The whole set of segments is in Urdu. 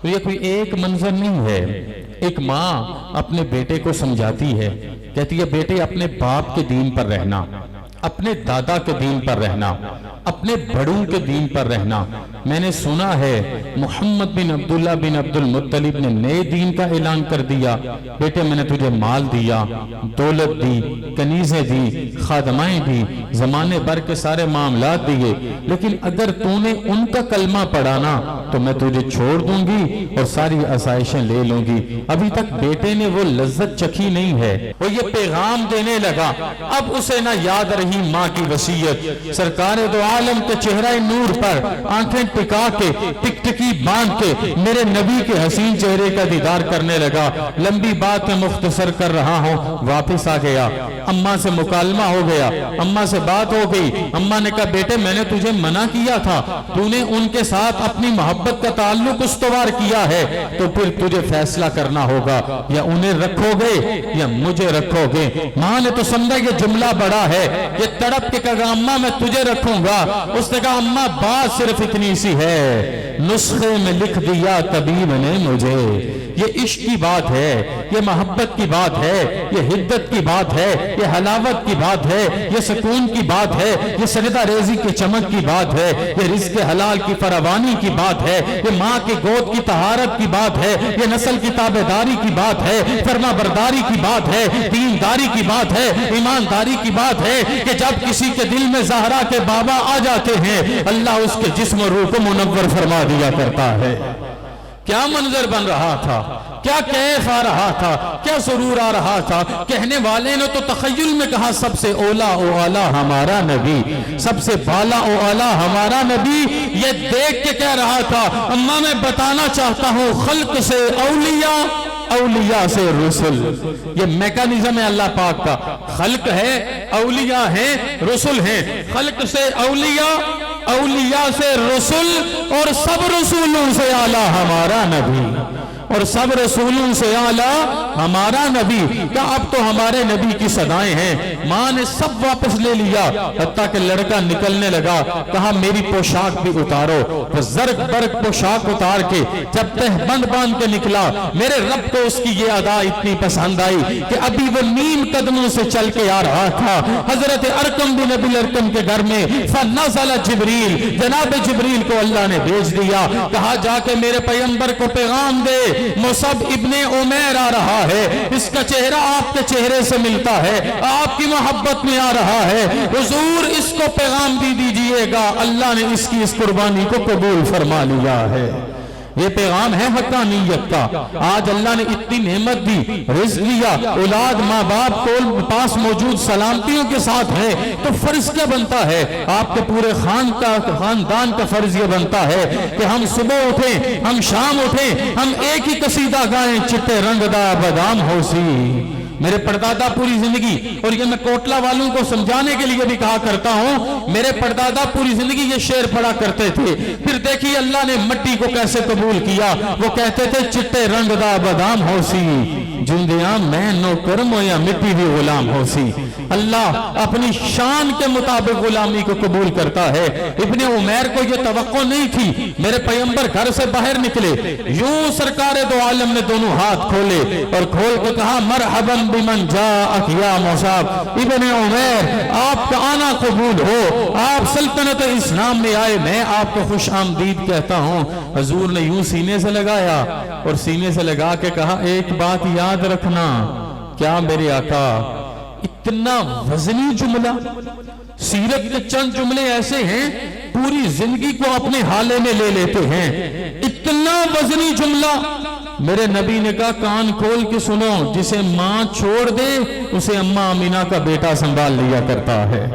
تو یہ کوئی ایک منظر نہیں ہے. ایک ماں اپنے بیٹے کو سمجھاتی ہے، کہتی ہے بیٹے اپنے باپ کے دین پر رہنا، اپنے دادا کے دین پر رہنا، اپنے بڑوں کے دین پر رہنا. میں نے سنا ہے محمد بن عبداللہ بن عبد المطلب نے نئے دین کا اعلان کر دیا. بیٹے میں نے تجھے مال دیا، دولت دی، کنیزیں دی، خادمائیں دی، زمانے بھر کے سارے معاملات دیے، لیکن اگر تو نے ان کا کلمہ پڑھا نا تو میں تجھے چھوڑ دوں گی اور ساری آسائشیں لے لوں گی. ابھی تک بیٹے نے وہ لذت چکھی نہیں ہے. وہ یہ پیغام دینے لگا. اب اسے نہ یاد رہی ماں کی وصیت. سرکار دو عالم کے چہرہ نور پر آنکھیں ٹکا کے ٹکٹکی باندھ کے میرے نبی کے حسین چہرے کا دیدار کرنے لگا. لمبی بات میں مختصر کر رہا ہوں. واپس آ گیا، اماں سے مکالمہ ہو گیا، اماں سے بات ہو گئی. اماں نے کہا بیٹے میں نے تجھے منع کیا تھا، تو نے ان کے ساتھ اپنی محبت کا تعلق استوار کیا ہے، تو پھر تجھے فیصلہ کرنا ہوگا، یا انہیں رکھو گے یا مجھے رکھو گے. ماں نے تو سمجھا یہ جملہ بڑا ہے، یہ تڑپ کے کہا اماں میں تجھے رکھوں گا. اس نے کہا اماں بات صرف اتنی سی ہے، نسخے میں لکھ دیا طبیب نے مجھے. یہ عشق کی بات ہے، یہ محبت کی بات ہے، یہ حدت کی بات ہے، یہ حلاوت کی بات ہے، یہ سکون کی بات ہے، یہ سجدہ ریزی کی چمک کی بات ہے، یہ رزق حلال کی فراوانی کی بات ہے، یہ ماں کے گود کی طہارت کی بات ہے، یہ نسل کی تابعداری کی بات ہے، فرما برداری کی بات ہے، دینداری کی بات ہے، ایمانداری کی بات ہے کہ جب کسی کے دل میں زہرا کے بابا آ جاتے ہیں اللہ اس کے جسم و روح کو منور فرما دیا کرتا ہے. کیا منظر بن رہا تھا، کیا کیف آ رہا تھا، کیا سرور آ رہا تھا. کہنے والے نے تو تخیل میں کہا سب سے اولا او اعلیٰ ہمارا نبی، سب سے بالا او اعلیٰ ہمارا نبی. یہ دیکھ کے کہہ رہا تھا اماں میں بتانا چاہتا ہوں خلق سے اولیاء، اولیاء سے رسل. یہ میکانزم ہے اللہ پاک کا. خلق ہے، اولیاء ہیں، رسل ہیں. خلق سے اولیاء، اولیاء سے رسول، اور سب رسولوں سے اعلیٰ ہمارا نبی، اور سب رسولوں سے اعلیٰ ہمارا نبی. کہ اب تو ہمارے نبی کی صدائیں ہیں. ماں نے سب واپس لے لیا، حتیٰ کہ لڑکا نکلنے لگا. کہا میری پوشاک بھی اتارو. وہ زرق برق پوشاک اتار کے جب تہبند باندھ کے نکلا، میرے رب کو اس کی یہ ادا اتنی پسند آئی کہ ابھی وہ نیم قدموں سے چل کے آ رہا تھا. حضرت ارقم بن ابی الارقم کے گھر میں فنزل جبریل، جناب جبریل کو اللہ نے بھیج دیا. کہا جا کے میرے پیغمبر کو پیغام دے مصعب ابن عمیر آ رہا ہے، اس کا چہرہ آپ کے چہرے سے ملتا ہے، آپ کی محبت میں آ رہا ہے، حضور اس کو پیغام بھی دیجئے گا اللہ نے اس کی اس قربانی کو قبول فرما لیا ہے. یہ پیغام ہے حقانیت کا. آج اللہ نے اتنی نعمت دی، رزق دیا، اولاد ماں باپ کو پاس موجود سلامتیوں کے ساتھ ہے، تو فرض کیا بنتا ہے؟ آپ کے پورے خاندان کا فرض یہ بنتا ہے کہ ہم صبح اٹھیں، ہم شام اٹھیں، ہم ایک ہی قصیدہ گائیں، چٹے رنگ دا بادام ہوسی. میرے پردادا پوری زندگی، اور یہ میں کوٹلہ والوں کو سمجھانے کے لیے بھی کہا کرتا ہوں، میرے پردادا پوری زندگی یہ شعر پڑھا کرتے تھے. پھر دیکھیے اللہ نے مٹی کو کیسے قبول کیا. وہ کہتے تھے چٹے رنگ دا بادام ہوسی، جندیاں میں نوکر مویا مٹی بھی غلام ہوسی. اللہ اپنی شان کے مطابق غلامی کو قبول کرتا ہے. ابن عمیر کو یہ توقع نہیں تھی. میرے پیغمبر گھر سے باہر نکلے، یوں سرکار دو عالم نے دونوں ہاتھ کھولے اور کھول کے کہا مرحبا بمن جاءک یا مصعب ابن عمیر، آپ کا آنا قبول ہو، آپ سلطنت اسلام میں آئے، میں آپ کو خوش آمدید کہتا ہوں. حضور نے یوں سینے سے لگایا اور سینے سے لگا کے کہا ایک بات یاد رکھنا. کیا میرے آقا؟ اتنا وزنی جملہ. سیرت کے چند جملے ایسے ہیں پوری زندگی کو اپنے حالے میں لے لیتے ہیں. اتنا وزنی جملہ. میرے نبی نے کہا کان کھول کے سنو، جسے ماں چھوڑ دے اسے اماں آمینہ کا بیٹا سنبھال لیا کرتا ہے.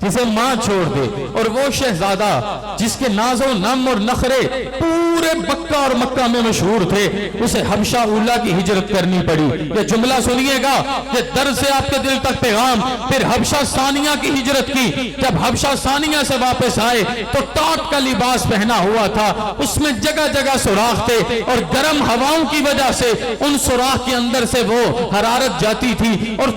جسے ماں چھوڑ دے. اور وہ شہزادہ جس کے ناز و نم اور نخرے پورے بکہ اور مکہ میں مشہور تھے، اسے حبشہ اولا کی ہجرت کرنی پڑی. یہ جملہ سنیے گا، یہ درد سے آپ کے دل تک پیغام. پھر حبشہ ثانیہ کی ہجرت کی. جب حبشہ ثانیہ سے واپس آئے تو ٹاٹ کا لباس پہنا ہوا تھا، اس میں جگہ جگہ سوراخ تھے، اور گرم ہواؤں کی وجہ سے ان سوراخ کے اندر سے وہ حرارت جاتی تھی اور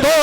2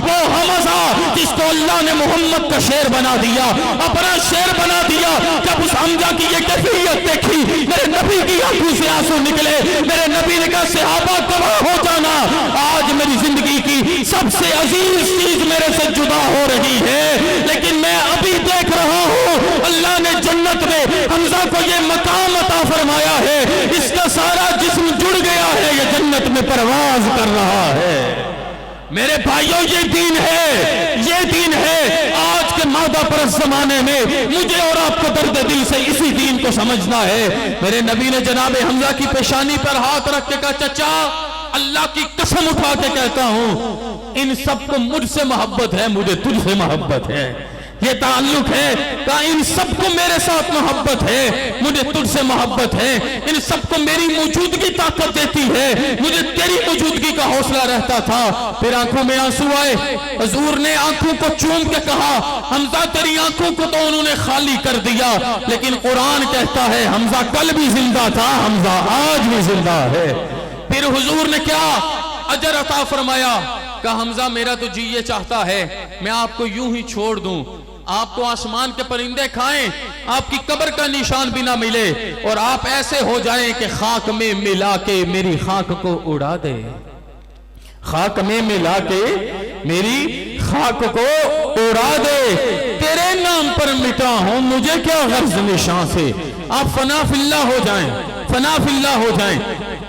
وہ حمزہ جس کو اللہ نے محمد کا شیر بنا دیا، اپنا شیر بنا دیا۔ جب اس حمزہ کی یہ کیفیت دیکھی، میرے نبی کی آنکھوں سے آنسو نکلے۔ میرے نبی نے کہا صحابہ گواہ ہو جانا، آج میری زندگی کی سب سے عزیز چیز میرے سے جدا ہو رہی ہے، لیکن میں ابھی دیکھ رہا ہوں اللہ نے جنت میں حمزہ کو یہ مقام عطا فرمایا ہے، اس کا سارا جسم جڑ گیا ہے، یہ جنت میں پرواز کر رہا ہے۔ میرے بھائیوں یہ دین ہے، یہ دین ہے۔ آج کے مادہ پرست زمانے میں مجھے اور آپ کو درد دل سے اسی دین کو سمجھنا ہے۔ میرے نبی نے جناب حمزہ کی پیشانی پر ہاتھ رکھ کے کہا چچا اللہ کی قسم اٹھا کے کہتا ہوں ان سب کو مجھ سے محبت ہے، مجھے تجھ سے محبت ہے، یہ تعلق ہے۔ کہا ان سب کو میرے ساتھ محبت ہے، مجھے تجھ سے محبت ہے، ان سب کو میری موجودگی طاقت دیتی ہے، مجھے تیری موجودگی کا حوصلہ رہتا تھا۔ پھر آنکھوں میں آنسو آئے، حضور نے آنکھوں کو چوم کے کہا حمزہ تیری آنکھوں کو تو انہوں نے خالی کر دیا، لیکن قرآن کہتا ہے حمزہ کل بھی زندہ تھا، حمزہ آج بھی زندہ ہے۔ پھر حضور نے کیا اجر عطا فرمایا، کہا حمزہ میرا تو جی یہ چاہتا ہے میں آپ کو یوں ہی چھوڑ دوں، آپ کو آسمان کے پرندے کھائیں، آپ کی قبر کا نشان بھی نہ ملے، اور آپ ایسے ہو جائیں کہ خاک میں ملا کے میری خاک کو اڑا دے، خاک میں ملا کے میری خاک کو اڑا دے، تیرے نام پر مٹا ہوں مجھے کیا غرض نشان سے۔ آپ فنا فی اللہ ہو جائیں، فنا فی اللہ ہو جائیں،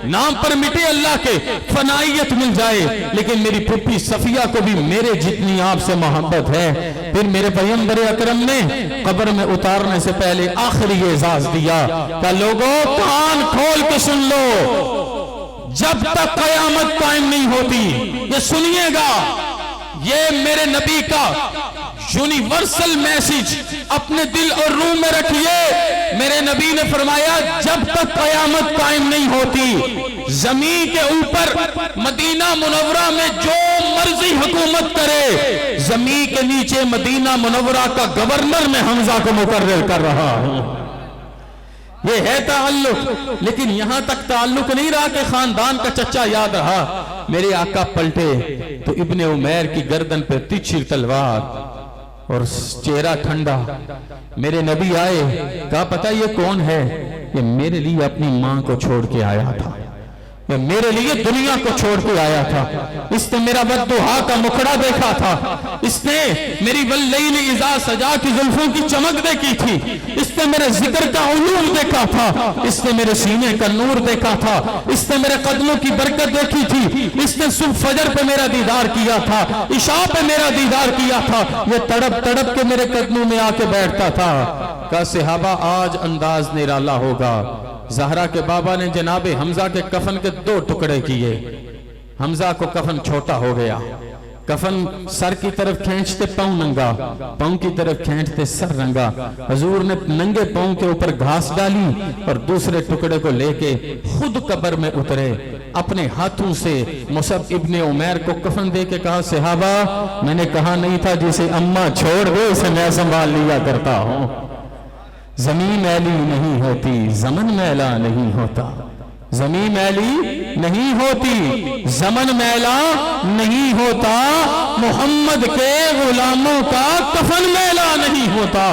نام پر مٹے اللہ کے، فنائیت مل جائے، لیکن میری پھپھی صفیہ کو بھی میرے جتنی آپ سے محبت ہے۔ پھر میرے پیغمبر اکرم نے قبر میں اتارنے سے پہلے آخری اعزاز دیا کہ لوگوں کان کھول کے سن لو، جب تک قیامت قائم نہیں ہوتی، یہ سنیے گا، یہ میرے نبی کا یونیورسل میسج اپنے دل اور روح میں رکھیے۔ میرے نبی نے فرمایا جب تک قیامت قائم نہیں ہوتی، زمین کے اوپر مدینہ منورہ میں جو مرضی حکومت کرے، زمین کے نیچے مدینہ منورہ کا گورنر میں حمزہ کو مقرر کر رہا ہوں۔ یہ ہے تعلق، لیکن یہاں تک تعلق نہیں رہا کہ خاندان کا چچا یاد رہا۔ میرے آقا پلٹے تو ابن عمیر کی گردن پہ تیچھی تلوار اور چہرہ ٹھنڈا۔ میرے نبی آئے، کہا پتہ یہ کون ہے؟ یہ میرے لیے اپنی ماں کو چھوڑ کے آیا تھا، یہ میرے لیے دنیا کو چھوڑ کے آیا تھا، اس نے میرا بددعا کا مکھڑا دیکھا تھا، اس نے میری واللیل اذا سجا کی زلفوں کی چمک دیکھی تھی، اس نے میرے ذکر کا علوم دیکھا تھا، اس نے میرے سینے کا نور دیکھا تھا، اس نے میرے قدموں کی برکت دیکھی تھی، اس نے صبح فجر پہ میرا دیدار کیا تھا، عشاء پہ میرا دیدار کیا تھا، یہ تڑپ تڑپ کے میرے قدموں میں آ کے بیٹھتا تھا۔ کہا صحابہ آج انداز نرالا ہوگا۔ زہرا کے بابا نے جناب حمزہ کے کفن کے 2 ٹکڑے کیے، حمزہ کو کفن چھوٹا ہو گیا، کفن سر کی طرف کھینچتے پاؤں ننگا، پاؤں کی طرف کھینچتے سر رنگا۔ حضور نے ننگے پاؤں کے اوپر گھاس ڈالی اور دوسرے ٹکڑے کو لے کے خود قبر میں اترے، اپنے ہاتھوں سے مصعب ابن عمیر کو کفن دے کے کہا صحابہ میں نے کہا نہیں تھا جسے اماں چھوڑ دے اسے میں سنبھال لیا کرتا ہوں۔ زمین میلی نہیں ہوتی، زمن میلا نہیں ہوتا، زمین میلی نہیں ہوتی، زمن میلا نہیں ہوتا، محمد کے غلاموں کا کفن میلا نہیں ہوتا۔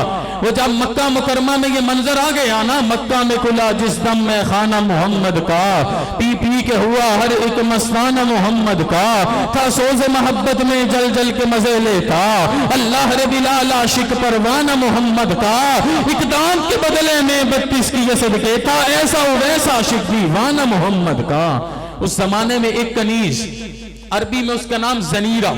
وہ جب مکہ مکرمہ میں یہ منظر آ گیا نا، مکہ میں کھلا جس دم میں خانہ محمد کا، پی پی کے ہوا ہر ایک مستانہ محمد کا، تھا سوز محبت میں جل جل کے مزے لیتا، اللہ رب العال عاشق پروانہ محمد کا، اقدام کے بدلے میں 32 کی یہ صدقے تھا، ایسا ویسا عاشق دیوانہ محمد کا۔ اس زمانے میں ایک کنیز، عربی میں اس کا نام زنیرہ،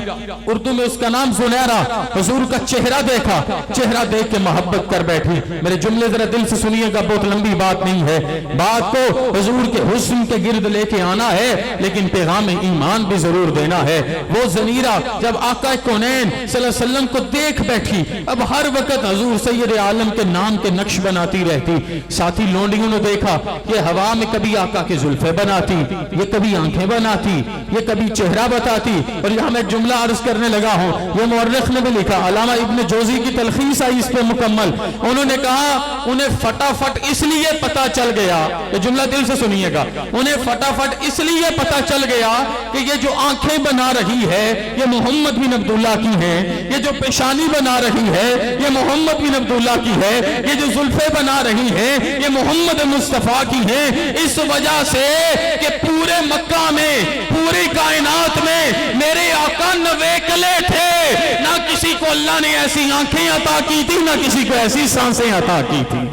اردو میں اس کا نام زنیرہ، حضور کا چہرہ دیکھا، چہرہ دیکھ کے محبت کر بیٹھی۔ میرے جملے ذرا دل سے سنیے گا، بہت لمبی بات نہیں ہے، بات کو حضور کے حسن کے گرد لے کے آنا ہے، لیکن پیغام ایمان بھی ضرور دینا ہے۔ وہ زنیرہ جب آقا کونین صلی اللہ علیہ وسلم کو دیکھ بیٹھی، اب ہر وقت حضور سید عالم کے نام کے نقش بناتی رہتی، ساتھی لونڈیوں نے دیکھا یہ ہوا میں کبھی آقا کے زلفے بناتی، یہ کبھی آنکھیں بناتی، یہ کبھی چہرہ کیا بتاتی؟ اور یہاں میں ایک جملہ عرض کرنے لگا ہوں، یہ مورخ نے بھی لکھا، علامہ ابن جوزی کی تلخیص آئی اس پہ مکمل، انہوں نے کہا انہیں فٹافٹ اس لیے پتا چل گیا، یہ جملہ دل سے سنیے گا، انہیں فٹافٹ اس لیے پتا چل گیا کہ یہ جو آنکھیں بنا رہی ہے یہ محمد بن عبداللہ کی ہیں، یہ جو پیشانی بنا رہی ہے یہ محمد بن عبداللہ کی ہے، یہ جو زلفیں بنا رہی ہیں یہ محمد مصطفیٰ کی ہیں، اس وجہ سے کہ پورے مکہ میں، پوری کائنات میں میرے آقا نویکلے تھے، نہ کسی کو اللہ نے ایسی آنکھیں عطا کی تھی، نہ کسی کو ایسی سانسیں عطا کی تھی۔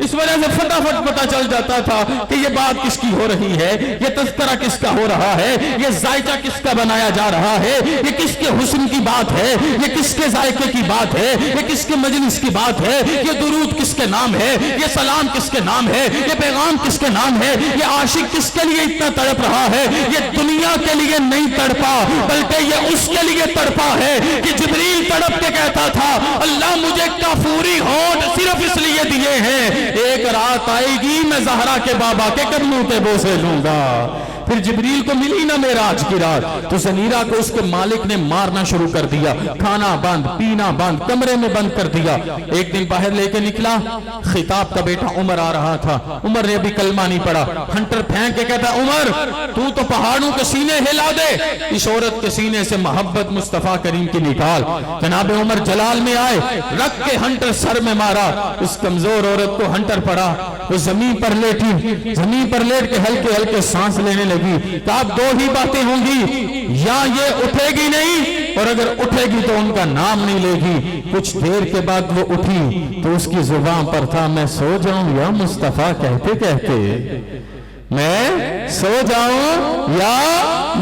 اس وجہ سے فٹافٹ پتا چل جاتا تھا کہ یہ بات کس کی ہو رہی ہے، یہ تذکرہ کس کا ہو رہا ہے، یہ ذائقہ کس کا بنایا جا رہا ہے، یہ کس کے حسن کی بات ہے، یہ کس کے ذائقے کی بات ہے، یہ کس کے مجلس کی بات ہے، یہ درود کس کے نام ہے، یہ سلام کس کے نام ہے، یہ پیغام کس کے نام ہے، یہ عاشق کس کے لیے اتنا تڑپ رہا ہے، یہ دنیا کے لیے نہیں تڑپا بلکہ یہ اس کے لیے تڑپا ہے کہ جبریل تڑپ کے کہتا تھا اللہ مجھے کافوری ہونٹ صرف اس لیے دیے ہیں، ایک رات آئے گی میں زہرا کے بابا کے قدموں کے بوسے لوں گا۔ پھر جبریل کو ملی نہ معراج کی رات، تو زنیرہ کو اس کے مالک نے مارنا شروع کر دیا، کھانا بند، پینا بند، کمرے میں بند کر دیا۔ ایک دن باہر لے کے نکلا، خطاب کا بیٹا عمر آ رہا تھا، عمر نے ابھی کلمہ نہیں پڑھا، ہنٹر پھینک کے کہتا عمر تو پہاڑوں کے سینے ہلا دے، اس عورت کے سینے سے محبت مصطفیٰ کریم کی نکال۔ جناب عمر جلال میں آئے، رکھ کے ہنٹر سر میں مارا، اس کمزور عورت کو ہنٹر پڑا، وہ زمین پر لیٹی، زمین پر لیٹ کے ہلکے ہلکے سانس لینے لگی۔ تو اب دو ہی باتیں ہوں گی، یا یہ اٹھے گی نہیں، اور اگر اٹھے گی تو ان کا نام نہیں لے گی۔ کچھ دیر کے بعد وہ اٹھی تو اس کی زبان پر تھا میں سو جاؤں یا مصطفیٰ کہتے کہتے، میں سو جاؤں یا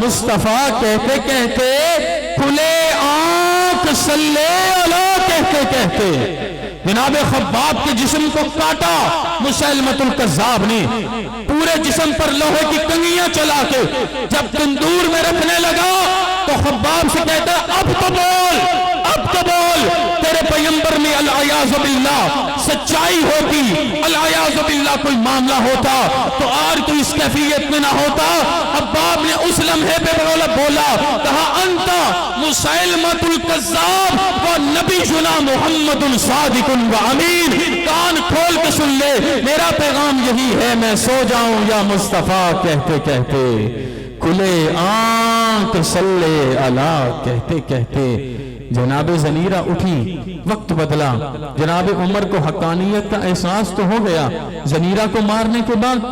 مصطفیٰ کہتے کہتے، کھلے آنکھ صلی اللہ کہتے کہتے۔ جناب خباب کے جسم کو کاٹا مسیلمۃ الکذاب نے، پورے جسم پر لوہے کی کنگیاں چلا کے جب تندور میں رکھنے لگا تو خباب سے کہتا اب تو بول، اب تو بول، تیرے پیغمبر میں العیاذ باللہ سچائی ہوتی، العیاذ باللہ کوئی معاملہ ہوتا تو آج تو اس کیفیت میں نہ ہوتا۔ خباب نے اس لمحے پہ بولا، کہا انتا مسیلمۃ الکذاب و نبی جنا محمد صادق و امین، کان کھول کے سن لے، میرا پیغام یہی ہے میں سو جاؤں یا مصطفیٰ کہتے کہتے، کھلے آنکھ صلی اللہ کہتے کہتے۔ جناب زنیرہ اٹھی، وقت بدلا، جناب عمر کو حقانیت کا احساس تو ہو گیا، زنیرہ کو مارنے کے بعد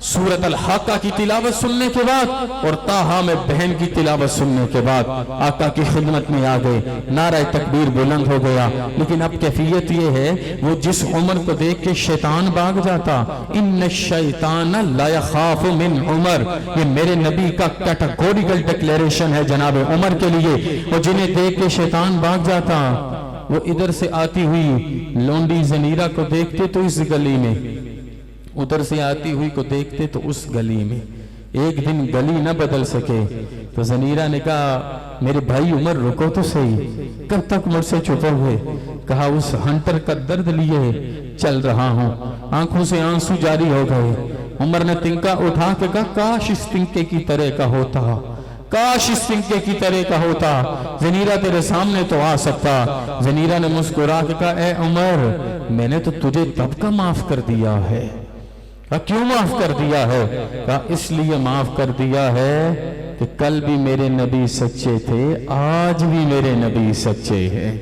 سورۃ الحاقہ کی تلاوت سننے کے بعد اور طٰہٰ میں بہن کی تلاوت سننے کے بعد آقا کی خدمت میں آ گئے، نعرہ تکبیر بلند ہو گیا۔ لیکن اب کیفیت یہ ہے وہ جس عمر کو دیکھ کے شیطان بھاگ جاتا، ان الشیطان لا یخاف من عمر، یہ میرے نبی کا کیٹاگوریکل ڈکلیریشن ہے جناب عمر کے لیے، اور جنہیں دیکھ کے شیطان بھاگ جاتا، وہ ادھر سے آتی ہوئی لونڈی زنیرہ کو دیکھتے تو اس گلی میں، ادھر سے آتی ہوئی کو دیکھتے تو اس گلی میں، ایک دن گلی نہ بدل سکے تو زنیرہ نے کہا میرے بھائی عمر رکو تو صحیح، کب تک مجھ سے چھپے ہوئے؟ کہا اس ہنٹر کا درد لیے چل رہا ہوں۔ آنکھوں سے آنسو جاری ہو گئے۔ عمر نے تنکا اٹھا کے کہا کاش اس تنکے کی طرح کا ہوتا، کاش اس تنکے کی طرح کا ہوتا، زنیرہ تیرے سامنے تو آ سکتا۔ زنیرہ نے مسکرا کے کہا اے عمر میں نے تو تجھے تب کا معاف کر دیا ہے۔ کیوں معاف کر دیا ہے؟ کہا اس لیے معاف کر دیا ہے کہ کل بھی میرے نبی سچے تھے، آج بھی میرے نبی سچے ہیں۔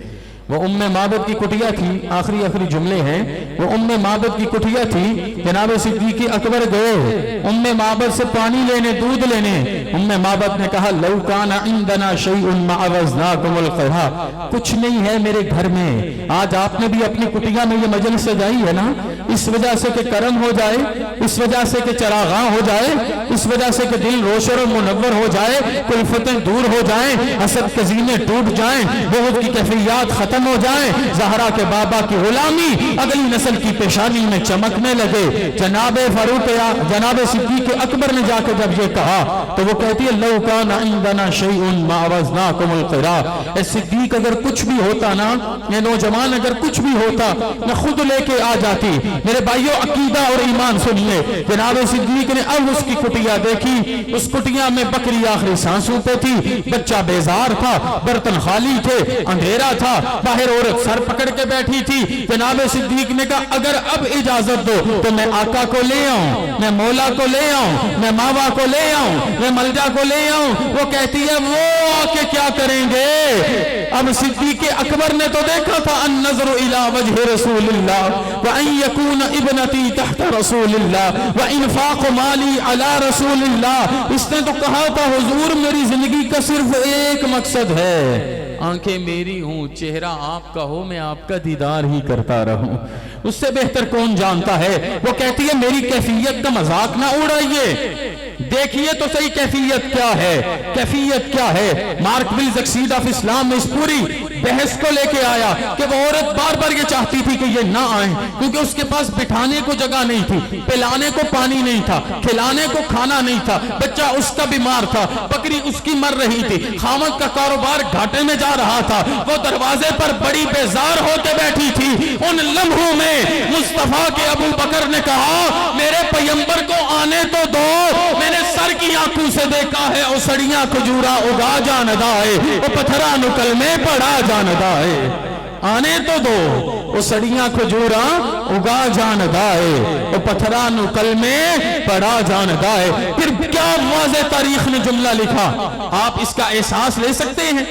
وہ ام معبد کی کٹیا تھی، آخری جملے ہیں، وہ ام معبد کی کٹیا تھی، جناب صدیق اکبر گئے ام معبد سے پانی لینے، دودھ لینے، ام معبد نے کہا لو کان عندنا شیء ما عوضناکم القرا، کچھ نہیں ہے میرے گھر میں، آج آپ نے بھی اپنی کٹیا میں یہ مجلس سجائی ہے نا، اس وجہ سے کہ کرم ہو جائے، اس وجہ سے کہ چراغاں ہو جائے، اس وجہ سے کہ دل روشن و منور ہو جائے، کلفتیں دور ہو جائیں، حسد کے زینے ٹوٹ جائیں، بغض کی کیفیات ختم ہو جائیں، زہرا کے بابا کی غلامی اگلی نسل کی پیشانی میں چمکنے لگے۔ جناب فاروق جناب صدیق اکبر نے جا کے جب یہ کہا تو وہ کہتی ہے لو کان عندنا شیء ما عوضناکم القرا، اے صدیق اگر کچھ بھی ہوتا نا، یہ نوجوان اگر کچھ بھی ہوتا میں خود لے کے آ جاتی، میرے بھائیوں عقیدہ اور ایمان سنیے، جناب صدیق نے اب اس کی کٹیا دیکھی، اس کٹیا میں بکری آخری سانسوں پہ تھی، بچہ بیزار تھا، برتن خالی تھے، اندھیرا تھا، باہر عورت سر پکڑ کے بیٹھی تھی۔ جناب صدیق نے کہا اگر اب اجازت دو تو میں آقا کو لے آؤں، میں مولا کو لے آؤں، میں ماوا کو لے آؤں، میں ملجا کو لے آؤں۔ وہ کہتی ہے وہ آکے کیا کریں گے؟ اب صدیق اکبر نے تو دیکھا تھا النظر الى وجہ رسول اللہ وان یکون ابنتی تحت رسول اللہ وانفاق مالی علی رسول اللہ۔ اس نے تو کہا تھا حضور میری زندگی کا صرف ایک مقصد ہے، آنکھیں میری ہوں، چہرہ آپ کا ہو، میں آپ کا دیدار ہی کرتا رہوں۔ اس سے بہتر کون جانتا ہے؟ وہ کہتی ہے میری کیفیت کا مذاق نہ اڑائیے، دیکھیے تو صحیح کیفیت کیا ہے، کیفیت کیا ہے۔ مارک بل زکسید آف اسلام میں اس پوری بحث کو لے کے آیا کہ وہ عورت بار بار یہ چاہتی تھی کہ یہ نہ آئیں، کیونکہ اس کے پاس بٹھانے کو جگہ نہیں تھی، پلانے کو پانی نہیں تھا، کھلانے کو کھانا نہیں تھا، بچہ اس کا بیمار تھا، بکری اس کی مر رہی تھی، خامد کا کاروبار گھاٹے میں جا رہا تھا، وہ دروازے پر بڑی بیزار ہو کے بیٹھی تھی۔ ان لمحوں میں مصطفیٰ کے ابو بکر نے کہا میرے پیغمبر کو آنے تو دو، میں نے سر کی آنکھوں سے دیکھا ہے اوسڑیاں کھجورا اگا جاندہ ہے، وہ پتھرا نکل میں پڑا جاندہ ہے، آنے تو دو اوسڑیاں کھجورا اگا جاندہ ہے، وہ پتھرا نکل میں پڑا جاندہ ہے۔ پھر کیا واضح تاریخ نے جملہ لکھا، آپ اس کا احساس لے سکتے ہیں؟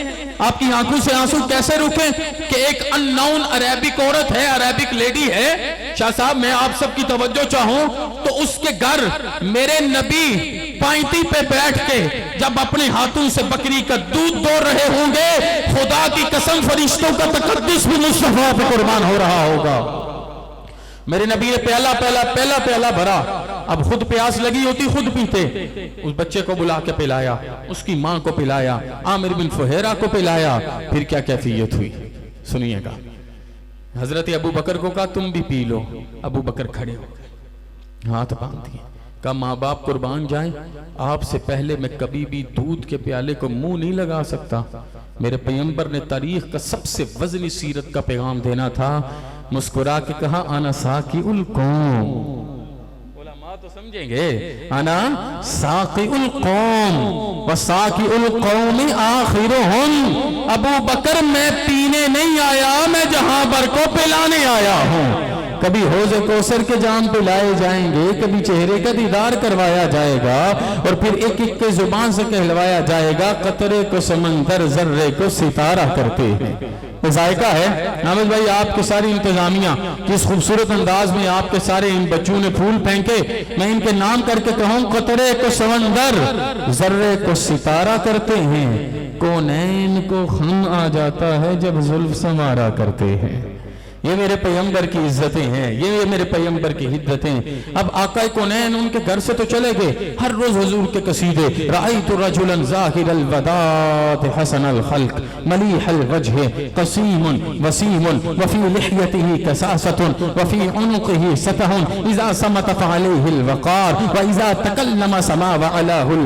آپ کی آنکھوں سے آنسو کیسے رکیں کہ ایک اننون عربک عورت ہے، عربک لیڈی ہے۔ شاہ صاحب میں آپ سب کی توجہ چاہوں تو اس کے گھر میرے نبی پائنٹی پہ بیٹھ کے جب اپنے ہاتھوں سے بکری کا دودھ دو رہے ہوں گے، خدا کی قسم فرشتوں کا تقدس بھی مصطفیٰ پہ قربان ہو رہا ہوگا۔ میرے نبی نے پہلا بھرا، اب خود پیاس لگی ہوتی خود پیتے، اس بچے کو بلا کے پلایا، اس کی ماں کو پلایا، عامر بن فہیرہ کو پلایا، پھر کیا کیفیت ہوئی سنیے گا۔ حضرت ابو بکر کو کہا تم بھی پی لو، ابو بکر کھڑے ہو گئے، ہاتھ باندھ دیے، کہا ماں باپ قربان جائیں، آپ سے پہلے میں کبھی بھی دودھ کے پیالے کو منہ نہیں لگا سکتا۔ میرے پیغمبر نے تاریخ کا سب سے وزنی سیرت کا پیغام دینا تھا، مسکرا کے کہا انا ساقی القوم، علماء تو سمجھیں گے، انا ساقی القوم وساقی القوم آخرہم۔ ابو بکر میں پینے نہیں آیا، میں جہاں بر کو پلانے آیا ہوں۔ کبھی حوض کوثر کے جام پلائے جائیں گے، کبھی چہرے کا دیدار کروایا جائے گا، اور پھر ایک ایک کے زبان سے کہلوایا جائے گا قطرے کو سمندر ذرے کو ستارہ کرتے ہیں۔ ذائقہ ہے نامد بھائی، آپ کے ساری انتظامیہ جس خوبصورت انداز میں آپ کے سارے ان بچوں نے پھول پھینکے، میں ان کے نام کر کے کہوں قطرے کو سمندر ذرے کو ستارہ کرتے ہیں، کونین کو خم آ جاتا ہے جب زلف سمارا کرتے ہیں۔ یہ میرے پیغمبر کی عزتیں ہیں، یہ میرے پیغمبر کی حدتیں۔ اب آقا کونین ان کے گھر سے تو چلے گئے، ہر روز حضور کے قصیدے، رأیت رجلا ظاہر الوداد حسن الخلق ملیح الوجہ قسیم وسیم وفی لحیته کساست وفی عنقه ستہ اذا سمت فعلیہ الوقار واذا تکلم سما وعلاه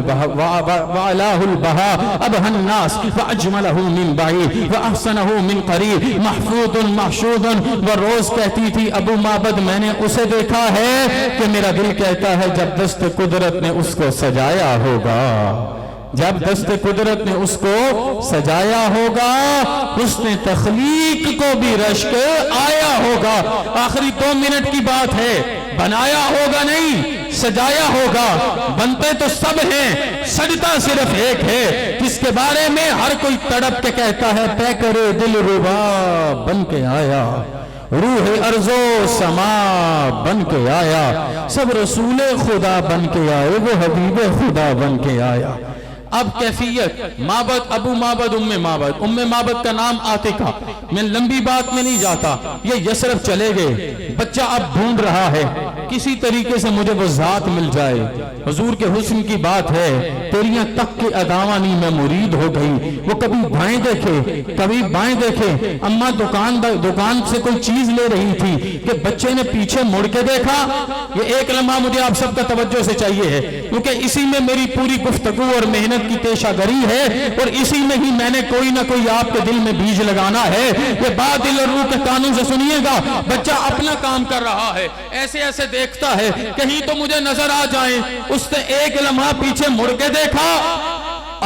البہاء ابہى الناس واجملہ من بعید واحسنہ من قریب محفوظ محشود۔ وہ روز کہتی تھی ابو معبد میں نے اسے دیکھا ہے کہ میرا دل کہتا ہے جب دست قدرت نے اس کو سجایا ہوگا، جب دست قدرت نے اس کو سجایا ہوگا، اس نے تخلیق کو بھی رشک آیا ہوگا۔ آخری 2 منٹ کی بات ہے، بنایا ہوگا نہیں، سجایا ہوگا۔ بنتے تو سب ہیں، سجدہ صرف ایک ہے جس کے بارے میں ہر کوئی تڑپ کے کہتا ہے پیکر دل ربا بن کے آیا، روح ارض و سما بن کے آیا، سب رسول خدا بن کے آئے، وہ حبیب خدا بن کے آیا۔ اب کیفیت معبد، ابو معبد، ام معبد کا نام عاتقہ، میں لمبی بات میں نہیں جاتا، یہ یثرب چلے گئے، بچہ اب ڈھونڈ رہا ہے کسی طریقے سے مجھے وہ ذات مل جائے۔ حضور کے حسن کی بات ہے، تیریاں تک کے اداوانی میں مرید ہو گئی۔ وہ کبھی بائیں دیکھے کبھی بائیں دیکھے، اماں دکان سے کوئی چیز لے رہی تھی کہ بچے نے پیچھے مڑ کے دیکھا۔ یہ ایک لمحہ مجھے آپ سب کا توجہ سے چاہیے ہے، کیونکہ اسی میں میری پوری گفتگو اور محنت محنت کی پیشہ گری ہے اور اسی میں ہی میں نے کوئی نہ کوئی آپ کے دل میں بیج لگانا ہے۔ یہ بات دل اور روح کے کانوں سے سنیے گا، بچہ اپنا کام کر رہا ہے، ایسے ایسے دیکھتا ہے کہیں تو مجھے نظر آ جائیں، اس نے ایک لمحہ پیچھے مڑ کے دیکھا،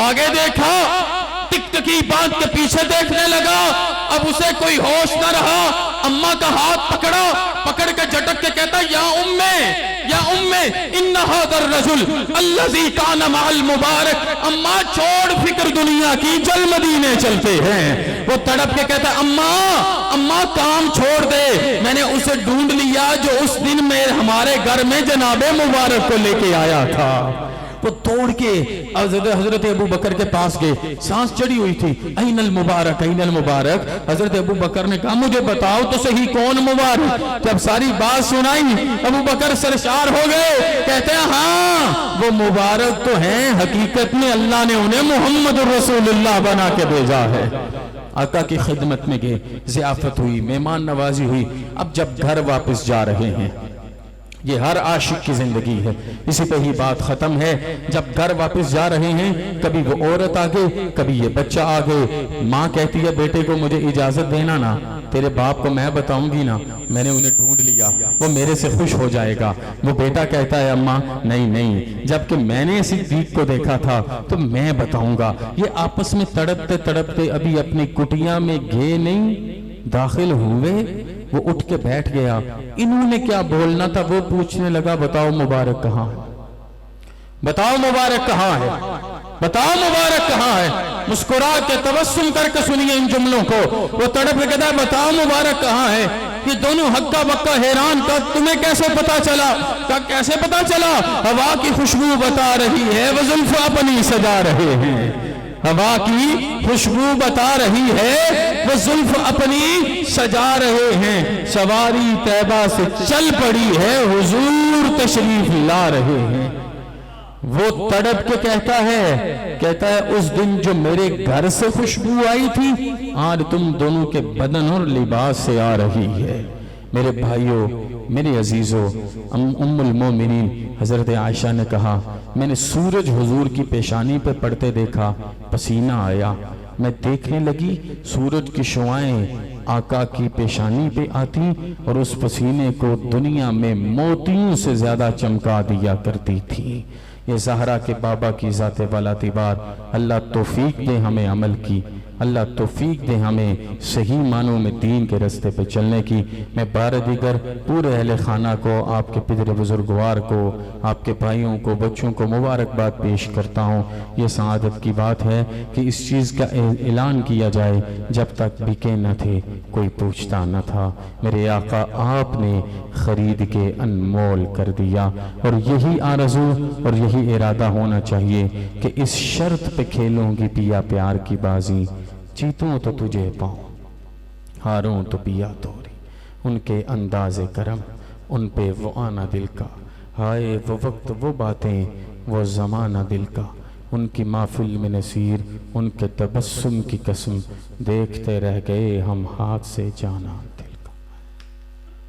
آگے دیکھا، ٹک ٹکی باندھ کے پیچھے دیکھنے لگا، اب اسے کوئی ہوش نہ رہا، اماں کا ہاتھ پکڑا، پکڑ کے جھٹک کے کہتا یا امّے ان ھذا الرجل الذی کان مع المبارک، اماں چھوڑ فکر دنیا کی، چل مدینے چلتے ہیں۔ وہ تڑپ کے کہتا اماں کام چھوڑ دے، میں نے اسے ڈھونڈ لیا جو اس دن میں ہمارے گھر میں جناب مبارک کو لے کے آیا تھا۔ وہ توڑ کے حضرت ابو بکر کے پاس گئے، سانس چڑھی ہوئی تھی، این المبارک این المبارک۔ حضرت ابو بکر نے کہا مجھے بتاؤ تو صحیح کون مبارک؟ جب ساری بات سنائی ابو بکر سرشار ہو گئے، کہتے ہیں ہاں وہ مبارک تو ہیں، حقیقت میں اللہ نے انہیں محمد رسول اللہ بنا کے بھیجا ہے۔ آقا کی خدمت میں گئے، ضیافت ہوئی، مہمان نوازی ہوئی، اب جب گھر واپس جا رہے ہیں، یہ ہر عاشق کی زندگی ہے، اسی پہ ہی بات ختم ہے۔ جب گھر واپس جا رہے ہیں، کبھی وہ عورت آگے، کبھی یہ بچہ آگے، ماں کہتی ہے بیٹے کو مجھے اجازت دینا نا، تیرے باپ کو میں بتاؤں گی نا، میں نے انہیں ڈھونڈ لیا، وہ میرے سے خوش ہو جائے گا۔ وہ بیٹا کہتا ہے اماں نہیں، جبکہ میں نے صدیق کو دیکھا تھا تو میں بتاؤں گا۔ یہ آپس میں تڑپتے تڑپتے ابھی اپنی کٹیا میں گئے نہیں، داخل ہوئے، وہ اٹھ کے بیٹھ گیا، انہوں نے کیا بولنا تھا وہ پوچھنے لگا بتاؤ مبارک کہاں ہے، بتاؤ مبارک کہاں ہے، بتاؤ مبارک کہاں ہے۔ مسکرا کے تبسم کر کے سنیے ان جملوں کو، وہ تڑپ کے کہتا ہے بتاؤ مبارک کہاں ہے۔ یہ دونوں ہکا بکا حیران کا تمہیں کیسے پتا چلا؟ کیسے پتا چلا؟ ہوا کی خوشبو بتا رہی ہے، وہ زلف اپنی سجا رہے ہیں، ہوا کی خوشبو بتا رہی ہے، وہ زلف اپنی سجا رہے ہیں، سواری طیبہ سے چل پڑی ہے، حضور تشریف لا رہے ہیں۔ وہ تڑپ کے کہتا ہے اس دن جو میرے گھر سے خوشبو آئی تھی، آج تم دونوں کے بدن اور لباس سے آ رہی ہے۔ میرے بھائیوں، میرے عزیزوں، ام المومنین حضرت عائشہ نے کہا میں نے سورج حضور کی پیشانی پہ پڑتے دیکھا، پسینہ آیا، میں دیکھنے لگی سورج کی شعائیں آقا کی پیشانی پہ آتی اور اس پسینے کو دنیا میں موتیوں سے زیادہ چمکا دیا کرتی تھی۔ یہ زہرا کے بابا کی ذات والا تبار، اللہ توفیق دے ہمیں عمل کی، اللہ توفیق دے ہمیں صحیح معنوں میں دین کے رستے پہ چلنے کی۔ میں بار دیگر پورے اہل خانہ کو، آپ کے پدر بزرگوار کو، آپ کے بھائیوں کو، بچوں کو مبارکباد پیش کرتا ہوں۔ یہ سعادت کی بات ہے کہ اس چیز کا اعلان کیا جائے، جب تک بکے نہ تھے کوئی پوچھتا نہ تھا، میرے آقا آپ نے خرید کے انمول کر دیا۔ اور یہی آرزو اور یہی ارادہ ہونا چاہیے کہ اس شرط پہ کھیلوں گی پیا پیار کی بازی، جیتوں تو تجھے پاؤں، ہاروں تو پیا توری، ان کے انداز کرم ان پہ وہ آنا دل کا، ہائے وہ وقت وہ باتیں وہ زمانہ دل کا، ان کی محفل میں نصیر ان کے تبسم کی قسم، دیکھتے رہ گئے ہم ہاتھ سے جانا دل۔